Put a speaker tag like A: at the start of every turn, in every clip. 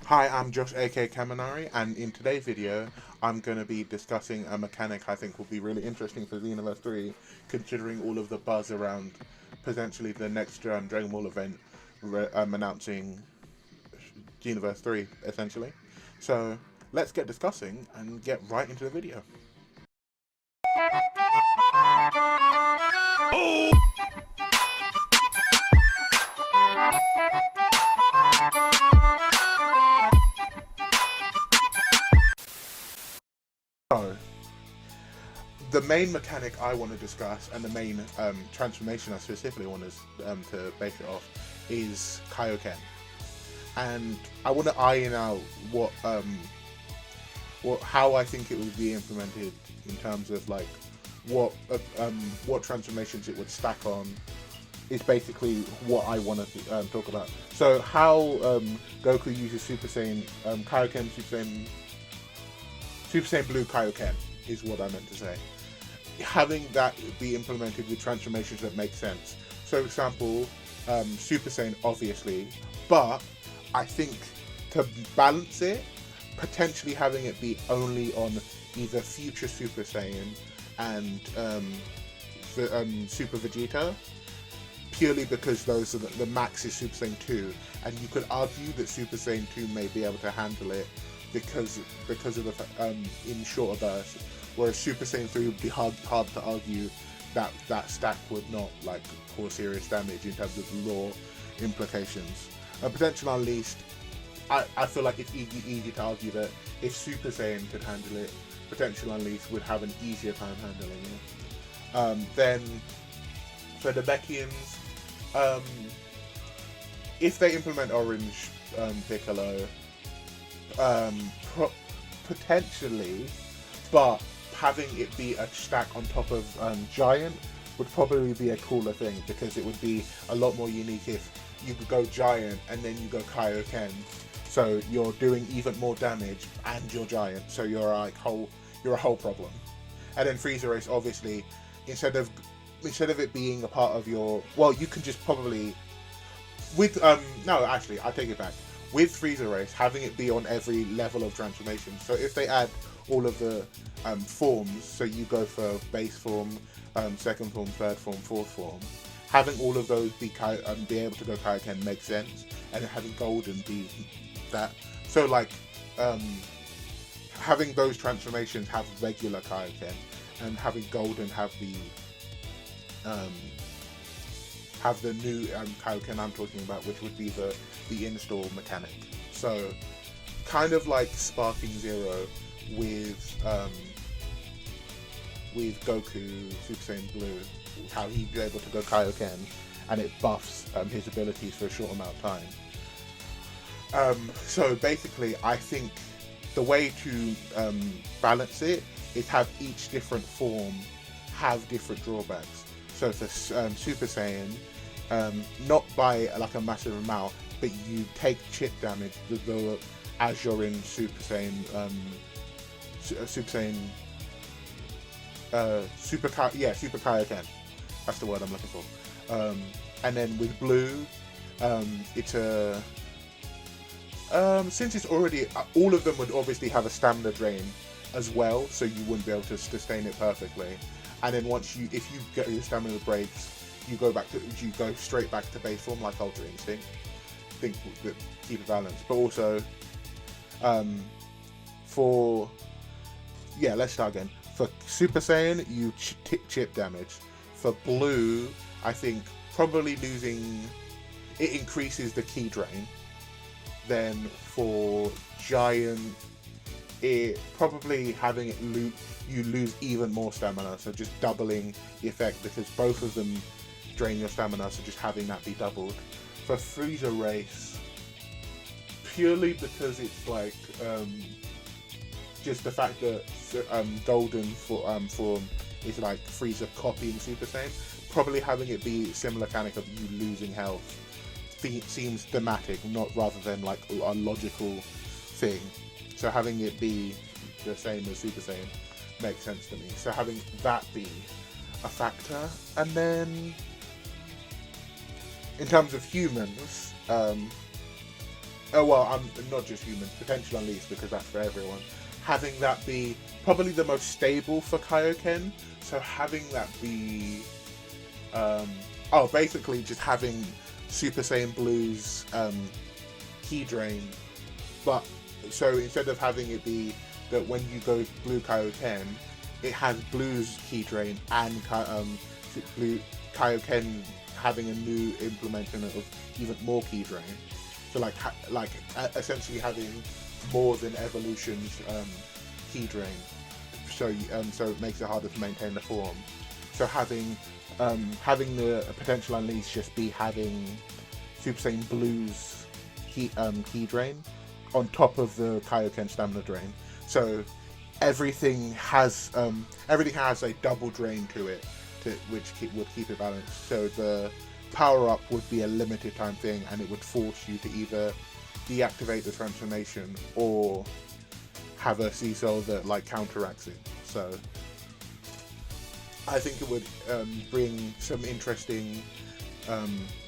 A: Hi, I'm Josh aka Kaminari, and in today's video I'm going to be discussing a mechanic I think will be really interesting for Xenoverse 3, considering all of the buzz around potentially the next Dragon Ball event announcing Xenoverse 3, essentially. So let's get discussing and get right into the video. So, the main mechanic I want to discuss, and the main transformation I specifically want to base it off, is Kaioken. And I want to iron out how I think it would be implemented in terms of like what transformations it would stack on. Is basically what I want to talk about. So how Goku uses Super Saiyan Kaioken, Super Saiyan Blue Kaioken is what I meant to say. Having that be implemented with transformations that make sense. So, for example, Super Saiyan, obviously, but I think to balance it, potentially having it be only on either future Super Saiyan and Super Vegeta, purely because those are the max is Super Saiyan 2, and you could argue that Super Saiyan 2 may be able to handle it because of the in shorter bursts, whereas Super Saiyan 3 would be hard to argue that stack would not like cause serious damage in terms of law implications. Potential Unleashed, I feel like it's easy to argue that if Super Saiyan could handle it, Potential Unleashed would have an easier time handling it. Then for the Namekians, if they implement Orange Piccolo, potentially, but having it be a stack on top of Giant would probably be a cooler thing, because it would be a lot more unique if you could go Giant and then you go Kaioken, so you're doing even more damage and you're Giant, so you're a whole problem. And then Freezer Race, obviously, instead of it being a part of your, well, you can just probably with no, actually, I take it back. With Freezer Race, having it be on every level of transformation. So if they add all of the forms, so you go for base form, second form, third form, fourth form, having all of those be able to go Kaioken makes sense, and then having Golden be that. So like having those transformations have regular Kaioken, and having Golden have the new Kaioken I'm talking about, which would be the install mechanic. So kind of like Sparking Zero with Goku Super Saiyan Blue, how he'd be able to go Kaioken and it buffs his abilities for a short amount of time. So basically, I think the way to balance it is have each different form have different drawbacks. So for Super Saiyan, not by like a massive amount, but you take chip damage as you're in Super Saiyan, Super Kaioken. That's the word I'm looking for. And then with Blue, it's a since it's already all of them would obviously have a stamina drain as well, so you wouldn't be able to sustain it perfectly. And then if you get your stamina breaks, you go straight back to base form like Ultra Instinct. Think that keep it balanced, but also let's start again. For Super Saiyan, you chip damage. For Blue, I think probably losing it increases the key drain. Then for Giant, it probably having it you lose even more stamina, so just doubling the effect, because both of them drain your stamina, so just having that be doubled. For Freezer Race, purely because it's like just the fact that Golden form is like Freezer copying Super Saiyan, probably having it be a similar mechanic of you losing health seems thematic, rather than like a logical thing. So having it be the same as Super Saiyan makes sense to me. So having that be a factor. And then in terms of humans, oh well, I'm not just humans, potential unleashed, because that's for everyone. Having that be probably the most stable for Kaioken. So having that be, basically just having Super Saiyan Blue's key drain, but so instead of having it be that when you go Blue Kaioken, it has Blue's key drain and Blue Kaioken having a new implementation of even more key drain. So like essentially having more than Evolution's key drain. So it makes it harder to maintain the form. So having the potential unleash just be having Super Saiyan Blue's key drain on top of the Kaioken stamina drain. So everything has a double drain to it, which would keep it balanced. So the power up would be a limited time thing, and it would force you to either deactivate the transformation or have a C-cell that like counteracts it. So I think it would bring some interesting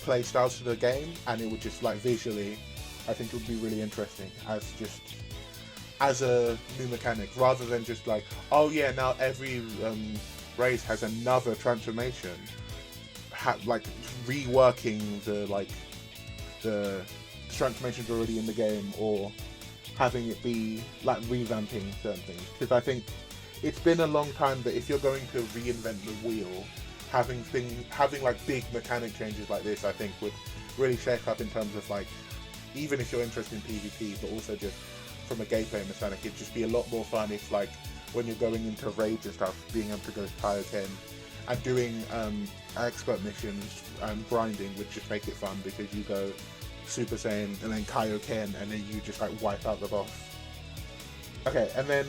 A: play styles to the game, and it would just like visually, I think it would be really interesting as a new mechanic, rather than just like, oh yeah, now every race has another transformation. Like reworking the transformations already in the game, or having it be like revamping certain things. Because I think it's been a long time that if you're going to reinvent the wheel, having like big mechanic changes like this, I think would really shake up in terms of like, even if you're interested in PvP, but also just from a gameplay mechanic, it'd just be a lot more fun if like when you're going into raids and stuff, being able to go to Kaioken and doing expert missions and grinding would just make it fun, because you go Super Saiyan and then Kaioken and then you just like wipe out the boss. Okay, and then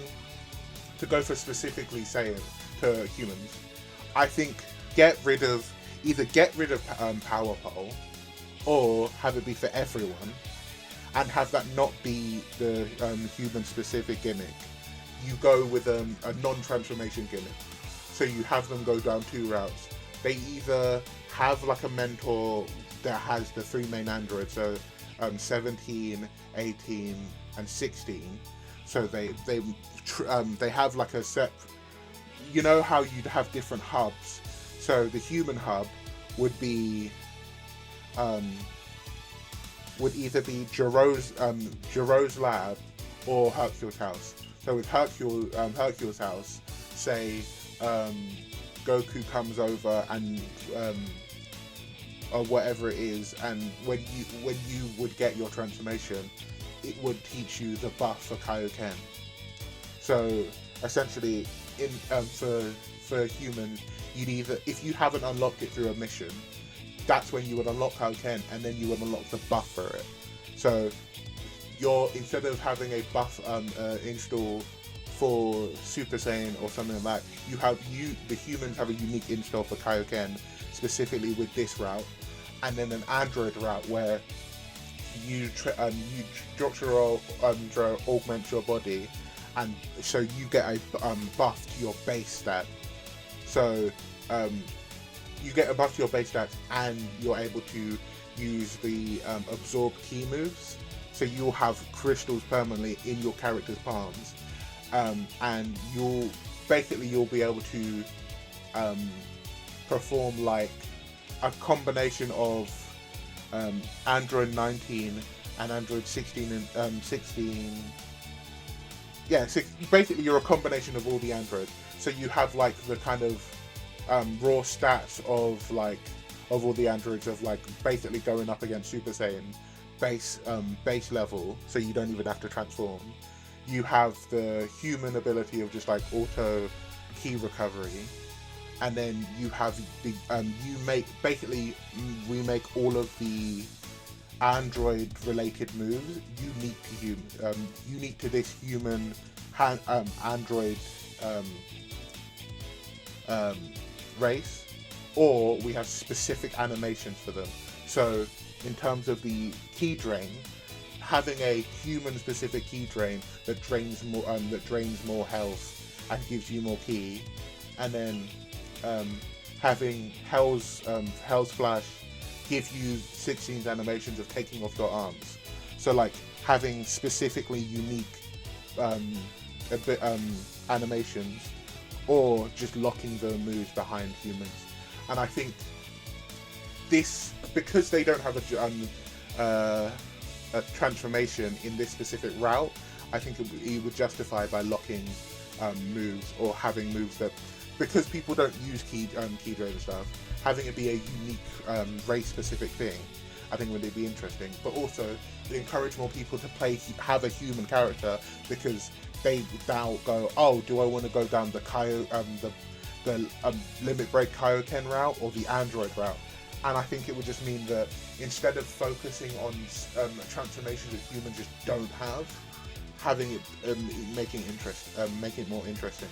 A: to go for specifically Saiyan to humans, I think either get rid of Power Pole, or have it be for everyone, and have that not be the human specific gimmick. You go with a non-transformation gimmick. So you have them go down two routes. They either have like a mentor that has the three main androids, so 17, 18, and 16. So they have like a set. You know how you'd have different hubs. So the human hub would be would either be Jiro's lab or Hercule's house. So with Hercule's house, say Goku comes over and or whatever it is, and when you would get your transformation, it would teach you the buff for Kaioken. So essentially, for humans, you'd either, if you haven't unlocked it through a mission, that's when you would unlock Kaioken, and then you would unlock the buff for it. So instead of having a buff install for Super Saiyan or something like that, the humans have a unique install for Kaioken, specifically with this route, and then an android route where you structural augment your body, and so you get a buff to your base stat. So you get a buff to your base stats, and you're able to use the absorb key moves. So you'll have crystals permanently in your character's palms, and you'll be able to perform like a combination of Android 19 and Android 16 and 16. Yeah, basically you're a combination of all the androids. So you have like the kind of raw stats of all the androids, of like basically going up against Super Saiyan base level, so you don't even have to transform. You have the human ability of just like auto key recovery, and then you have the we make all of the android related moves unique to this human android race, or we have specific animations for them. So in terms of the key drain, having a human specific key drain that drains more health and gives you more key, and then having Hell's Flash give you 16's animations of taking off your arms. So like having specifically unique animations, or just locking the moves behind humans. And I think this, because they don't have a transformation in this specific route, I think it would justify by locking moves, or having moves that, because people don't use key-driven stuff, having it be a unique race-specific thing, I think would be interesting. But also encourage more people to have a human character, because they now go, oh, do I want to go down the Limit Break Kaioken route or the Android route? And I think it would just mean that instead of focusing on transformations that humans just don't have, having it make it more interesting,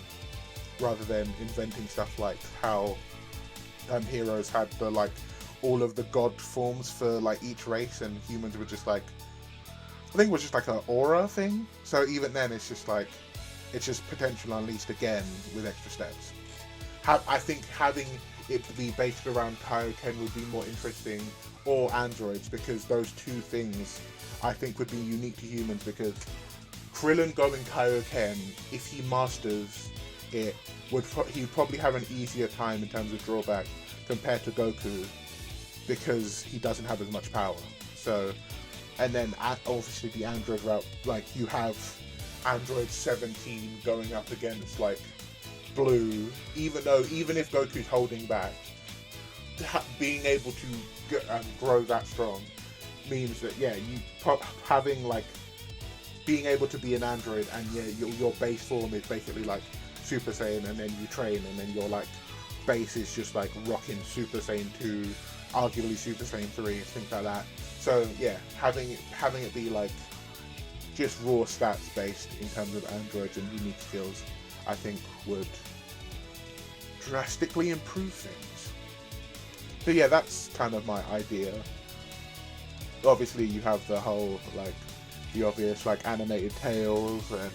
A: rather than inventing stuff like how Heroes had all of the god forms for each race, and humans were just I think it was just an aura thing. So even then, it's just potential unleashed again with extra steps. I think having it be based around Kaioken would be more interesting, or androids, because those two things I think would be unique to humans, because Krillin going Kaioken, if he masters it, he'd probably have an easier time in terms of drawback compared to Goku, because he doesn't have as much power. So, and then obviously the android route, you have Android 17 going up against Blue, even if Goku's holding back, being able to grow that strong means that having being able to be an android, and your base form is basically Super Saiyan, and then you train, and then your base is just rocking Super Saiyan 2, arguably Super Saiyan 3, things like that. So yeah, having it be just raw stats based in terms of androids and unique skills, I think would drastically improve things. So yeah, that's kind of my idea. Obviously you have the whole the obvious animated tails and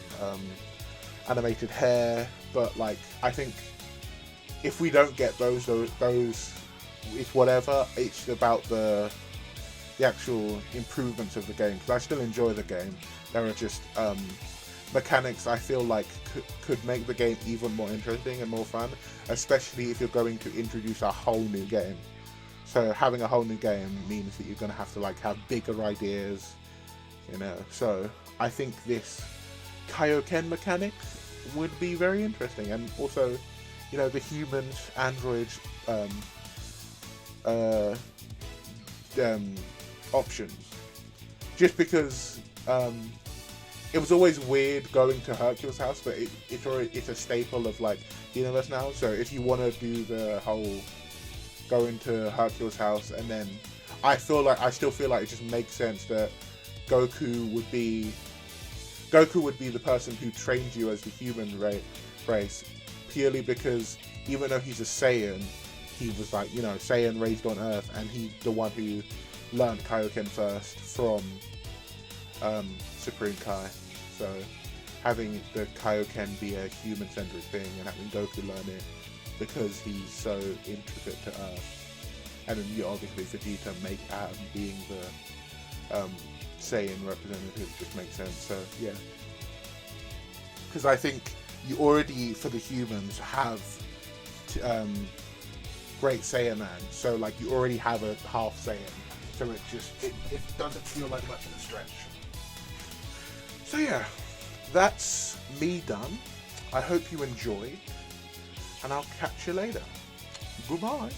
A: animated hair, but I think if we don't get those it's whatever. It's about the actual improvements of the game, because I still enjoy the game. There are just mechanics I feel could make the game even more interesting and more fun, especially if you're going to introduce a whole new game. So having a whole new game means that you're going to have to have bigger ideas, So I think this Kaioken mechanic would be very interesting, and also, the humans androids options. Just because it was always weird going to Hercule's house, but it's a staple of Xenoverse now. So if you want to do the whole going to Hercule's house, and then I still feel like it just makes sense that Goku would be the person who trained you as the human race, purely because even though he's a Saiyan, he was Saiyan raised on Earth, and he's the one who learned Kaioken first from Supreme Kai. So having the Kaioken be a human-centric thing, and having Goku learn it because he's so intricate to Earth, and then obviously Vegeta being the Saiyan representative just makes sense. So yeah, because I think you already, for the humans, have Great Saiyan Man, so you already have a half Saiyan, so it doesn't feel like much of a stretch. So yeah, that's me done. I hope you enjoyed, and I'll catch you later. Goodbye.